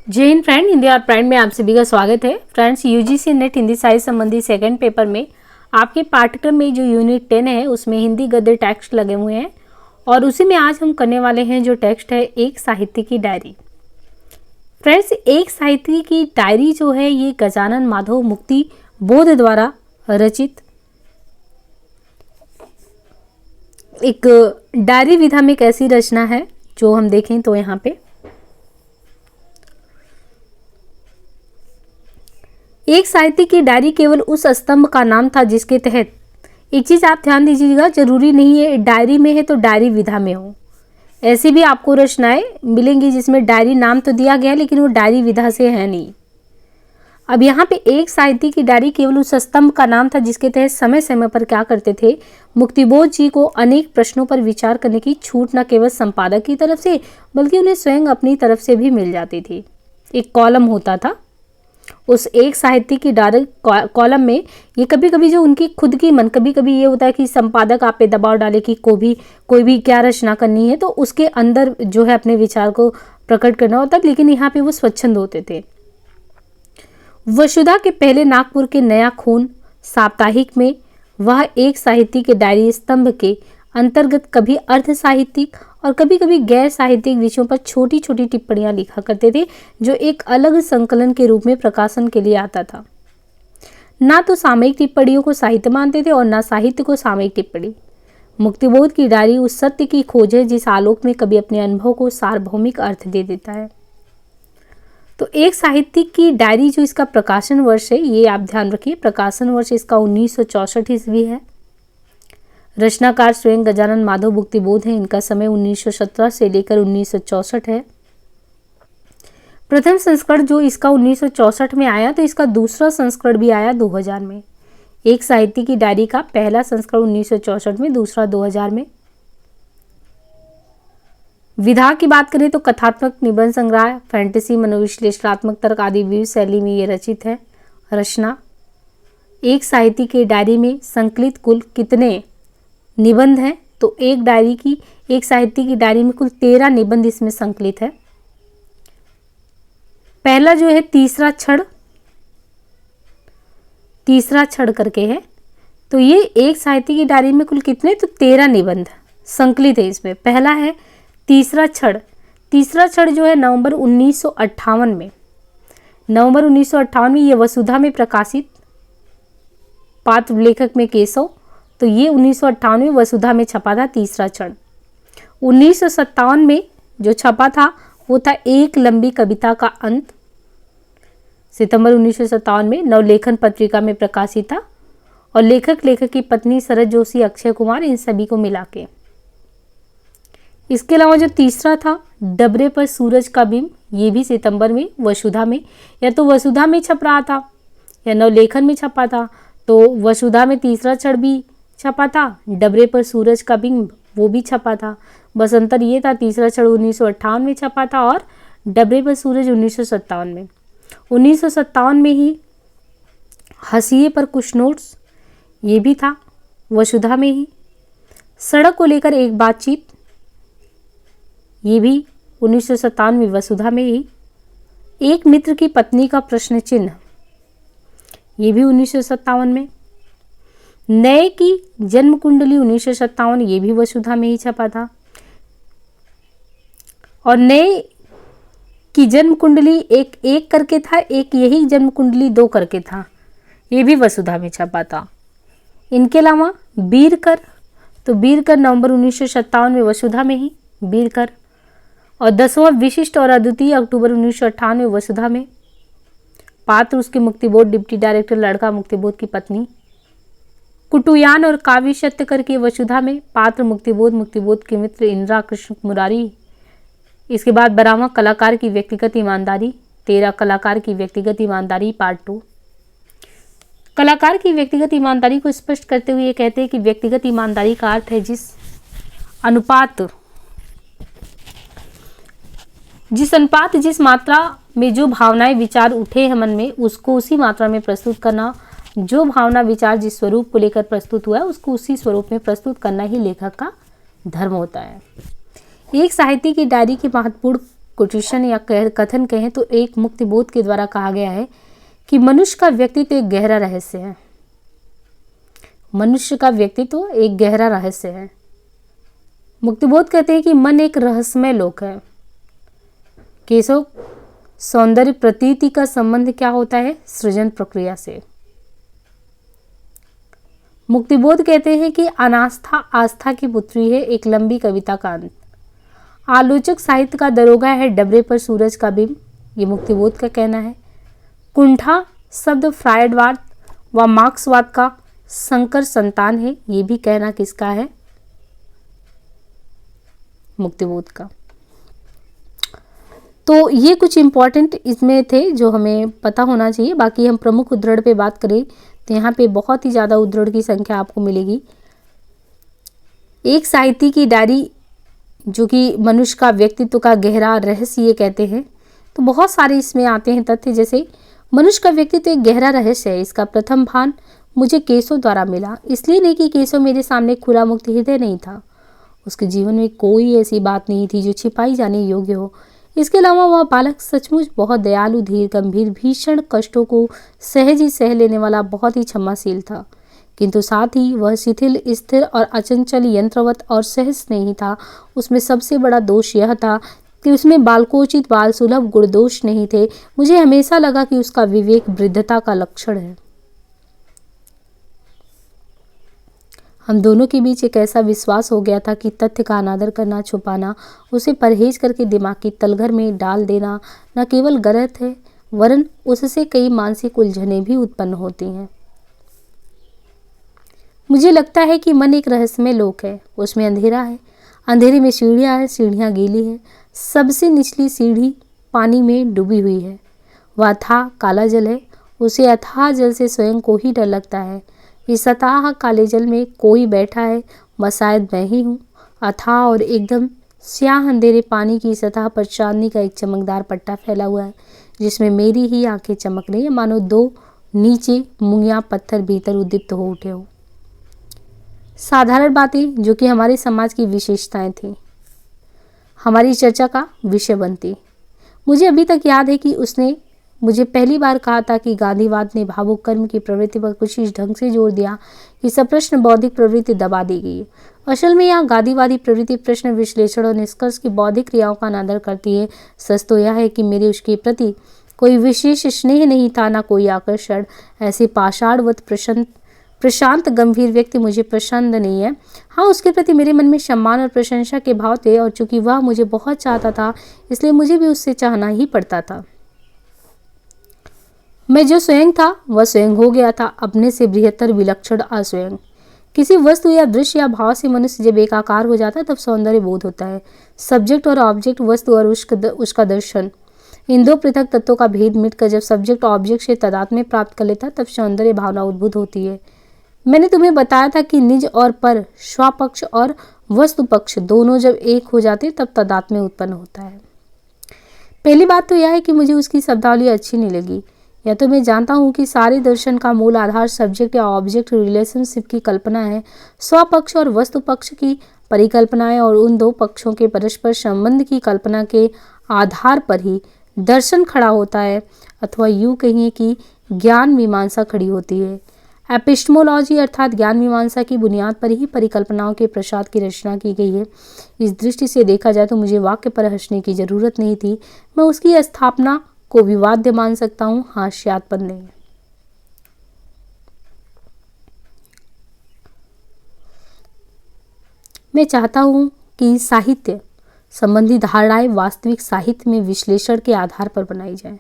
जय हिंद फ्रेंड, हिंदी और प्राइम में आप सभी का स्वागत है। फ्रेंड्स, यूजीसी नेट हिंदी साहित्य संबंधी सेकंड पेपर में आपके पाठ्यक्रम में जो यूनिट 10 है उसमें हिंदी गद्य टेक्स्ट लगे हुए हैं और उसी में आज हम करने वाले हैं जो टेक्स्ट है एक साहित्य की डायरी। फ्रेंड्स, एक साहित्य की डायरी जो है ये गजानन माधव मुक्ति बोध द्वारा रचित एक डायरी विधा में एक ऐसी रचना है जो हम देखें तो यहाँ पे एक साहित्य की डायरी केवल उस स्तंभ का नाम था जिसके तहत, एक चीज आप ध्यान दीजिएगा, जरूरी नहीं है डायरी में है तो डायरी विधा में हो। ऐसी भी आपको रचनाएं मिलेंगी जिसमें डायरी नाम तो दिया गया है लेकिन वो डायरी विधा से है नहीं। अब यहाँ पे एक साहित्य की डायरी केवल उस स्तंभ का नाम था जिसके तहत समय समय पर क्या करते थे, मुक्तिबोध जी को अनेक प्रश्नों पर विचार करने की छूट न केवल संपादक की तरफ से बल्कि उन्हें स्वयं अपनी तरफ से भी मिल जाती थी। एक कॉलम होता था, उस एक साहित्य की डायरी कॉलम में ये कभी कभी जो उनकी खुद की मन, कभी कभी ये होता है कि संपादक आप पे दबाव डाले कि कोई भी क्या रचना करनी है तो उसके अंदर जो है अपने विचार को प्रकट करना होता है, लेकिन यहाँ पे वो स्वच्छंद होते थे। वसुधा के पहले नागपुर के नया खून साप्ताहिक में वह एक साहित्य के डायरी स्तंभ के अंतर्गत कभी अर्ध साहित्यिक और कभी कभी गैर साहित्यिक विषयों पर छोटी छोटी टिप्पणियां लिखा करते थे जो एक अलग संकलन के रूप में प्रकाशन के लिए आता था। ना तो सामयिक टिप्पणियों को साहित्य मानते थे और ना साहित्य को सामयिक टिप्पणी। मुक्तिबोध की डायरी उस सत्य की खोज है जिस आलोक में कभी अपने अनुभव को सार्वभौमिक अर्थ दे देता है। तो एक साहित्य की डायरी जो इसका प्रकाशन वर्ष है ये आप ध्यान रखिए, प्रकाशन वर्ष इसका 1964 ईस्वी है। रचनाकार स्वयं गजानन माधव मुक्तिबोध है। इनका समय 1917 से लेकर 1964 है। प्रथम संस्करण जो इसका 1964 में आया तो इसका दूसरा संस्करण भी आया 2000 में। एक साहित्य की डायरी का पहला संस्करण 1964 में, दूसरा 2000 में। विधा की बात करें तो कथात्मक, निबंध संग्रह, फैंटेसी, मनोविश्लेषणात्मक तर्क आदि विविध शैली में ये रचित है रचना। एक साहित्य की डायरी में संकलित कुल कितने निबंध हैं तो एक साहित्य की डायरी में कुल 13 निबंध इसमें संकलित है। पहला जो है तीसरा क्षण करके है, तो ये एक साहित्य की डायरी में कुल कितने, तो 13 निबंध संकलित है इसमें। पहला है तीसरा क्षण जो है नवंबर 1958 में ये वसुधा में प्रकाशित, पात्र लेखक में केशव, तो ये 1958 में वसुधा में छपा था तीसरा क्षण। 1957 में जो छपा था वो था एक लंबी कविता का अंत, सितंबर 1957 में नवलेखन पत्रिका में प्रकाशित था और लेखक की पत्नी शरद जोशी, अक्षय कुमार, इन सभी को मिला के। इसके अलावा जो तीसरा था डबरे पर सूरज का बिंब, ये भी सितंबर में वसुधा में, या तो वसुधा में छप रहा था या नवलेखन में छपा था, तो वसुधा में तीसरा क्षण भी छपा था, डबरे पर सूरज का बिंब वो भी छपा था। बस अंतर ये था, तीसरा क्षण 1958 में छपा था और डबरे पर सूरज 1957 में। 1957 में ही हंसिए पर कुछ नोट्स, ये भी था वसुधा में ही। सड़क को लेकर एक बातचीत, ये भी 1957 में वसुधा में ही। एक मित्र की पत्नी का प्रश्न चिन्ह, ये भी 1957 में। नए की जन्म कुंडली 1957, ये भी वसुधा में ही छपा था। और नए की जन्म कुंडली एक करके था, एक यही जन्म कुंडली 2 करके था, ये भी वसुधा में छपा था। इनके अलावा बीरकर, तो बीरकर नवंबर 1957 में वसुधा में ही बीरकर। और 10वां विशिष्ट और अद्वितीय अक्टूबर 1958 में वसुधा में। पात्र उसके मुक्तिबोध डिप्टी डायरेक्टर, लड़का मुक्तिबोध की पत्नी। कुटुयान और काव्य सत्यकर के वसुधा में। पात्र मुक्तिबोध के मित्र इंदिरा कृष्ण मुरारी। इसके बाद 12वां कलाकार की व्यक्तिगत ईमानदारी, 13 कलाकार की व्यक्तिगत ईमानदारी पार्ट 2। कलाकार की व्यक्तिगत ईमानदारी को स्पष्ट करते हुए ये कहते हैं कि व्यक्तिगत ईमानदारी का अर्थ है जिस अनुपात, जिस मात्रा में जो भावनाएं विचार उठे हैं मन में उसको उसी मात्रा में प्रस्तुत करना। जो भावना विचार जिस स्वरूप को लेकर प्रस्तुत हुआ है उसको उसी स्वरूप में प्रस्तुत करना ही लेखक का धर्म होता है। एक साहित्य की डायरी के महत्वपूर्ण कोटेशन या कथन कहें तो एक मुक्तिबोध के द्वारा कहा गया है कि मनुष्य का व्यक्तित्व एक गहरा रहस्य है। मनुष्य का व्यक्तित्व एक गहरा रहस्य है। मुक्तिबोध कहते हैं कि मन एक रहस्यमय लोक है। केशव सौंदर्य प्रतीति का संबंध क्या होता है? सृजन प्रक्रिया से। मुक्तिबोध कहते हैं कि अनास्था आस्था की पुत्री है, एक लंबी कविता का अंत। आलोचक साहित्य का दरोगा है, डबरे पर सूरज का बिंब, ये मुक्तिबोध का कहना है। कुंठा शब्द फ्रायडवाद व मार्क्सवाद का संकर संतान है, ये भी कहना किसका है? मुक्तिबोध का। तो ये कुछ इंपॉर्टेंट इसमें थे जो हमें पता होना चाहिए। बाकी हम प्रमुख उद्धरण पे बात करें तो यहाँ पे बहुत ही ज़्यादा उद्धरण की संख्या आपको मिलेगी। एक साहित्य की डायरी जो कि मनुष्य का व्यक्तित्व का गहरा रहस्य ये कहते हैं, तो बहुत सारे इसमें आते हैं तथ्य, जैसे मनुष्य का व्यक्तित्व एक गहरा रहस्य है। इसका प्रथम भान मुझे केशव द्वारा मिला, इसलिए नहीं कि केशव मेरे सामने खुला मुक्त हृदय नहीं था। उसके जीवन में कोई ऐसी बात नहीं थी जो छिपाई जाने योग्य हो। इसके अलावा वह बालक सचमुच बहुत दयालु, धीर, गंभीर, भीषण कष्टों को सहज ही सह लेने वाला बहुत ही क्षमाशील था, किंतु साथ ही वह शिथिल, स्थिर और अचंचल, यंत्रवत और सहज नहीं था। उसमें सबसे बड़ा दोष यह था कि उसमें बालकोचित, बाल सुलभ गुण दोष नहीं थे। मुझे हमेशा लगा कि उसका विवेक वृद्धता का लक्षण है। हम दोनों के बीच एक ऐसा विश्वास हो गया था कि तथ्य का अनादर करना, छुपाना, उसे परहेज करके दिमाग की तलघर में डाल देना न केवल गलत है, वरन उससे कई मानसिक उलझनें भी उत्पन्न होती हैं। मुझे लगता है कि मन एक रहस्यमय लोक है। उसमें अंधेरा है, अंधेरे में सीढ़ियाँ हैं, सीढ़ियाँ गीली हैं, सबसे निचली सीढ़ी पानी में डूबी हुई है। वह अथाह काला जल है, उसे अथाह जल से स्वयं को ही डर लगता है। इस अथाह काले जल में कोई बैठा है, वह शायद मैं ही हूँ। अथाह और एकदम स्याह अंधेरे पानी की सतह पर चांदनी का एक चमकदार पट्टा फैला हुआ है, जिसमें मेरी ही आंखें चमक रही है, मानो दो नीचे मुंगिया पत्थर भीतर उद्दीप्त हो उठे हो। साधारण बातें जो कि हमारे समाज की विशेषताएं थीं, हमारी चर्चा का विषय बनती। मुझे अभी तक याद है कि उसने मुझे पहली बार कहा था कि गांधीवाद ने भावुक कर्म की प्रवृत्ति पर कुछ इस ढंग से जोर दिया कि सप्रश्न बौद्धिक प्रवृत्ति दबा दी गई। असल में यहाँ गांधीवादी प्रवृत्ति प्रश्न, विश्लेषण और निष्कर्ष की बौद्धिक क्रियाओं का अनादर करती है। सच तो यह है कि मेरे उसके प्रति कोई विशेष स्नेह नहीं था, ना कोई आकर्षण। ऐसे पाषाणवत प्रशांत गंभीर व्यक्ति मुझे पसंद नहीं है। हाँ, उसके प्रति मेरे मन में सम्मान और प्रशंसा के भाव थे, और चूंकि वह मुझे बहुत चाहता था, इसलिए मुझे भी उससे चाहना ही पड़ता था। मैं जो स्वयं था वह स्वयं हो गया था, अपने से बृहत्तर, विलक्षण, अस्वयं। किसी वस्तु या दृश्य या भाव से मनुष्य जब एकाकार हो जाता है तब सौंदर्य बोध होता है। सब्जेक्ट और ऑब्जेक्ट, वस्तु और उसका दर्शन, इन दो पृथक तत्वों का भेद मिटकर जब सब्जेक्ट ऑब्जेक्ट से तादात्म्य प्राप्त कर लेता तब सौंदर्य भावना उद्भूत होती है। मैंने तुम्हें बताया था कि निज और पर, स्वपक्ष और वस्तु पक्ष दोनों जब एक हो जाते तब तादात्म्य उत्पन्न होता है। पहली बात तो यह है कि मुझे उसकी शब्दावली अच्छी नहीं लगी। या तो मैं जानता हूँ कि सारे दर्शन का मूल आधार सब्जेक्ट या ऑब्जेक्ट रिलेशनशिप की कल्पना है, स्वपक्ष और वस्तु पक्ष की परिकल्पनाएं, और उन दो पक्षों के परस्पर संबंध की कल्पना के आधार पर ही दर्शन खड़ा होता है, अथवा यूँ कहिए कि ज्ञान मीमांसा खड़ी होती है। एपिस्टेमोलॉजी अर्थात ज्ञान मीमांसा की बुनियाद पर ही परिकल्पनाओं के प्रसाद की रचना की गई है। इस दृष्टि से देखा जाए तो मुझे वाक्य पर हंसने की जरूरत नहीं थी। मैं उसकी स्थापना को विवाद्य मान सकता हूँ, हास्यास्पद नहीं। मैं चाहता हूँ कि साहित्य संबंधी धारणाएं वास्तविक साहित्य में विश्लेषण के आधार पर बनाई जाएं।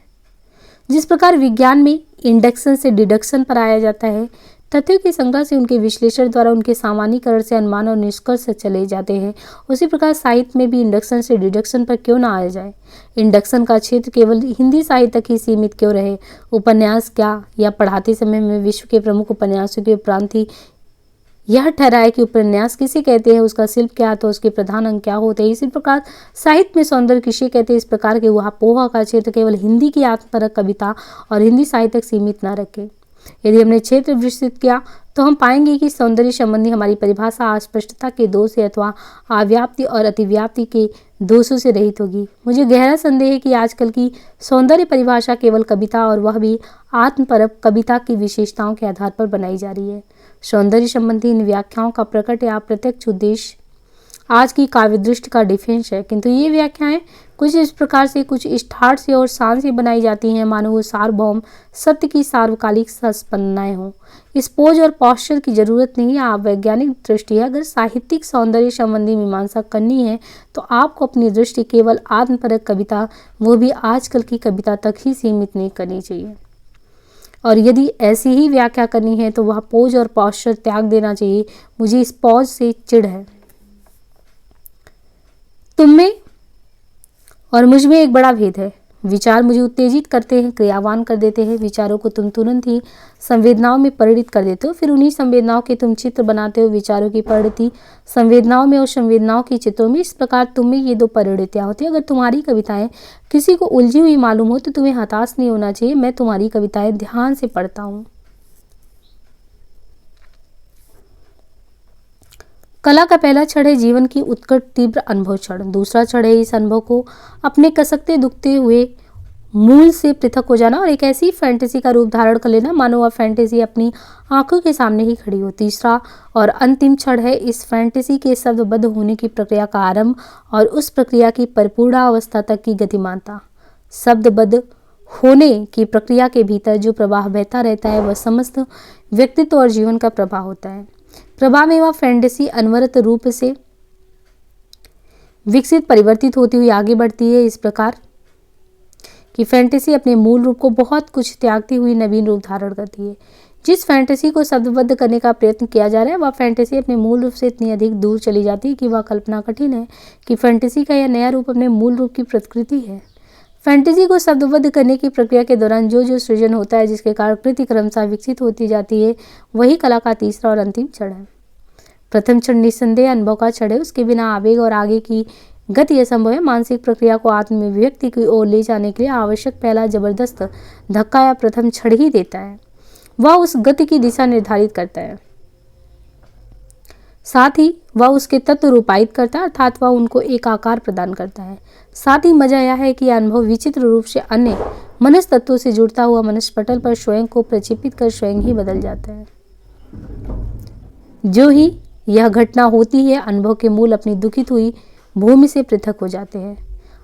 जिस प्रकार विज्ञान में इंडक्शन से डिडक्शन पर आया जाता है, तथ्यों के संग्रह से उनके विश्लेषण द्वारा उनके सामान्यीकरण से अनुमान और निष्कर्ष चले जाते हैं, उसी प्रकार साहित्य में भी इंडक्शन से डिडक्शन पर क्यों ना आया जाए। इंडक्शन का क्षेत्र केवल हिंदी साहित्य तक ही सीमित क्यों रहे। उपन्यास क्या, या पढ़ाते समय में विश्व के प्रमुख उपन्यासों के उपरांत ही यह ठहराए कि उपन्यास किसे कहते हैं, उसका शिल्प क्या, तो उसके प्रधान अंग क्या होते हैं। इसी प्रकार साहित्य में सौंदर्य किसे कहते हैं। इस प्रकार के ऊहापोह का क्षेत्र केवल हिंदी की आत्मपरक कविता और हिंदी साहित्य तक सीमित न रखें। यदि हमने क्षेत्र विस्तृत किया तो हम पाएंगे कि सौंदर्य संबंधी हमारी परिभाषा अस्पष्टता के दोष से अथवा अव्याप्ति और अतिव्याप्ति के दोषों से रहित होगी। मुझे गहरा संदेह है कि आजकल की सौंदर्य परिभाषा केवल कविता, और वह भी आत्मपरक कविता की विशेषताओं के आधार पर बनाई जा रही है। सौंदर्य संबंधी इन व्याख्याओं का प्रकट या अप्रत्यक्ष उद्देश्य आज की काव्य दृष्टि का डिफेंस है, किंतु ये व्याख्याएं कुछ इस प्रकार से, कुछ इस ठाट से और शान से बनाई जाती हैं मानो वो सार्वभौम सत्य की सार्वकालिक संस्पन्नाएं हों। इस पोज और पॉस्चर की जरूरत नहीं है। आप वैज्ञानिक दृष्टि है, अगर साहित्यिक सौंदर्य संबंधी मीमांसा करनी है तो आपको अपनी दृष्टि केवल आत्मपरक कविता, वो भी आजकल की कविता तक ही सीमित नहीं करनी चाहिए। और यदि ऐसी ही व्याख्या करनी है तो वह पोज और पॉस्चर त्याग देना चाहिए। मुझे इस पॉज से चिढ़ है। तुम में और मुझ में एक बड़ा भेद है। विचार मुझे उत्तेजित करते हैं, क्रियावान कर देते हैं। विचारों को तुम तुरंत ही संवेदनाओं में परिणित कर देते हो, फिर उन्हीं संवेदनाओं के तुम चित्र बनाते हो। विचारों की परिणति संवेदनाओं में और संवेदनाओं की चित्रों में। इस प्रकार तुम में ये दो परिणतियां होती है। अगर तुम्हारी कविताएं किसी को उलझी हुई मालूम हो तो तुम्हें हताश नहीं होना चाहिए। मैं तुम्हारी कविताएं ध्यान से पढ़ता हूँ। कला का पहला क्षण है जीवन की उत्कट तीव्र अनुभव क्षण। दूसरा क्षण है इस अनुभव को अपने कसकते दुखते हुए मूल से पृथक हो जाना और एक ऐसी फैंटेसी का रूप धारण कर लेना मानो वह फैंटेसी अपनी आंखों के सामने ही खड़ी हो। तीसरा और अंतिम क्षण है इस फैंटेसी के शब्दबद्ध होने की प्रक्रिया का आरंभ और उस प्रक्रिया की परिपूर्ण अवस्था तक की गतिमानता। शब्दबद्ध होने की प्रक्रिया के भीतर जो प्रवाह बहता रहता है वह समस्त व्यक्तित्व और जीवन का प्रवाह होता है। प्रवाह में वह फैंटेसी अनवरत रूप से विकसित परिवर्तित होती हुई आगे बढ़ती है, इस प्रकार कि फैंटेसी अपने मूल रूप को बहुत कुछ त्यागती हुई नवीन रूप धारण करती है। जिस फैंटेसी को शब्दबद्ध करने का प्रयत्न किया जा रहा है वह फैंटेसी अपने मूल रूप से इतनी अधिक दूर चली जाती है कि वह कल्पना कठिन है कि फैंटेसी का यह नया रूप अपने मूल रूप की प्रतिकृति है। फैंटेसी को शब्दबद्ध करने की प्रक्रिया के दौरान जो जो सृजन होता है, जिसके कारण कृति क्रमशः विकसित होती जाती है, वही कला का तीसरा और अंतिम क्षण है। प्रथम क्षण निस्संदेह अनुभव का क्षण है। उसके बिना आवेग और आगे की गति असंभव है। मानसिक प्रक्रिया को आत्माभिव्यक्ति की ओर ले जाने के लिए आवश्यक पहला जबरदस्त धक्का या प्रथम क्षण ही देता है। वह उस गति की दिशा निर्धारित करता है, साथ ही वह उसके तत्व रूपायित करता है, अर्थात वह उनको एक आकार प्रदान करता है। साथ ही मजा यह है कि यह अनुभव विचित्र रूप से अन्य मनस तत्वों से जुड़ता हुआ मनस्पटल पर स्वयं को प्रक्षेपित कर स्वयं ही बदल जाता है। जो ही यह घटना होती है, अनुभव के मूल अपनी दुखित हुई भूमि से पृथक हो जाते हैं,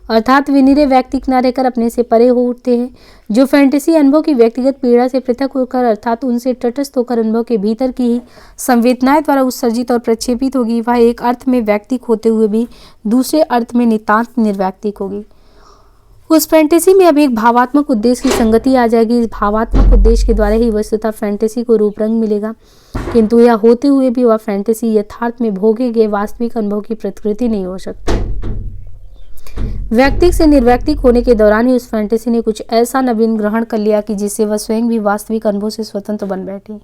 अर्थात वे निरे व्यक्तिक न रहकर अपने से परे हो उठते हैं। जो फैंटेसी अनुभव की व्यक्तिगत पीड़ा से पृथक होकर, अर्थात उनसे तटस्थ होकर अनुभव के भीतर की ही संवेदनाएं द्वारा उत्सर्जित और प्रक्षेपित होगी, वह एक अर्थ में व्यक्तिक होते हुए भी दूसरे अर्थ में नितांत निर्वैक्तिक होगी। उस फैंटेसी में अब एक भावात्मक उद्देश्य की संगति आ जाएगी। इस भावात्मक उद्देश्य के द्वारा ही वस्तुतः फैंटेसी को रूप रंग मिलेगा, किंतु यह होते हुए भी वह फैंटेसी यथार्थ में भोगे गए वास्तविक अनुभव की प्रतिकृति नहीं हो सकती। व्यक्तिक से निर्वैक्तिक होने के दौरान ही उस फैंटेसी ने कुछ ऐसा नवीन ग्रहण कर लिया कि जिससे वह स्वयं भी वास्तविक अनुभव से स्वतंत्र बन बैठी।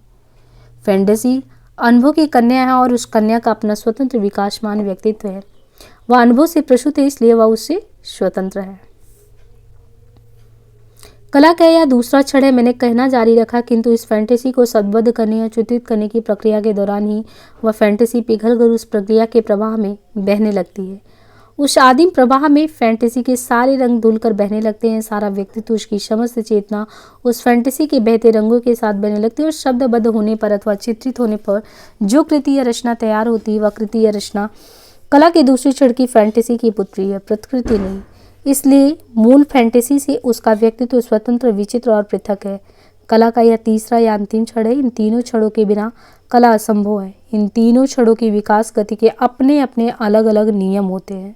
फैंटेसी अनुभव की कन्या है और उस कन्या का अपना स्वतंत्र विकासमान व्यक्तित्व है। वह अनुभव से प्रसूत है, इसलिए वह उससे स्वतंत्र है। कला का यह दूसरा क्षण है। मैंने कहना जारी रखा, किंतु इस फैंटेसी को शब्दबद्ध करने या चित्रित करने की प्रक्रिया के दौरान ही वह फैंटेसी पिघलकर उस प्रक्रिया के प्रवाह में बहने लगती है। उस आदिम प्रवाह में फैंटेसी के सारे रंग धुलकर बहने लगते हैं। सारा व्यक्तित्व, उसकी समस्त चेतना उस फैंटेसी के बहते रंगों के साथ बहने लगती है और शब्दबद्ध होने पर अथवा चित्रित होने पर जो कृति या रचना तैयार होती है, वह कृति या रचना कला के दूसरे क्षण की फैंटेसी की पुत्री है, प्रतिकृति नहीं। इसलिए मूल फैंटेसी से उसका व्यक्तित्व स्वतंत्र, विचित्र और पृथक है। कला का यह तीसरा या अंतिम क्षण है। इन तीनों क्षणों के बिना कला असंभव है। इन तीनों क्षणों की विकास गति के अपने अपने अलग अलग नियम होते हैं।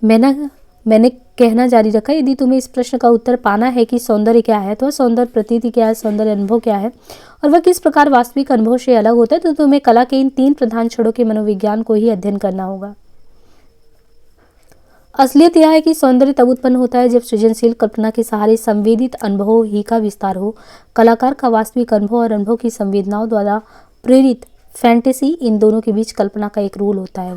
मैंने कहना जारी रखा, यदि तुम्हें इस प्रश्न का उत्तर पाना है कि सौंदर्य क्या है, तो सौंदर्य प्रतीति क्या है, सौंदर्य अनुभव क्या है और वह किस प्रकार वास्तविक अनुभव से अलग होता है, तो तुम्हें कला के इन तीन प्रधान क्षणों के मनोविज्ञान को ही अध्ययन करना होगा। असलियत यह है कि सौंदर्य तब उत्पन्न होता है जब सृजनशील कल्पना के सहारे संवेदित अनुभवों ही का विस्तार हो। कलाकार का वास्तविक अनुभव और अनुभव की संवेदनाओं द्वारा प्रेरित फैंटेसी, इन दोनों के बीच कल्पना का एक रोल होता है।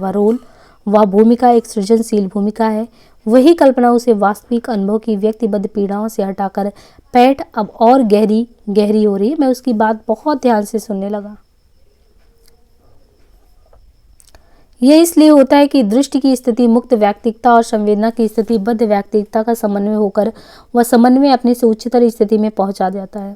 वह भूमिका एक सृजनशील भूमिका है। वही कल्पना उसे वास्तविक अनुभव की व्यक्तिबद्ध पीड़ाओं से हटाकर पैठ अब और गहरी गहरी हो रही है। मैं उसकी बात बहुत ध्यान से सुनने लगा। यह इसलिए होता है कि दृष्टि की स्थिति मुक्त व्यक्तिकता और संवेदना की स्थिति बद्ध व्यक्तिकता का समन्वय होकर वह समन्वय अपने से उच्चतर स्थिति में पहुंचा जाता है।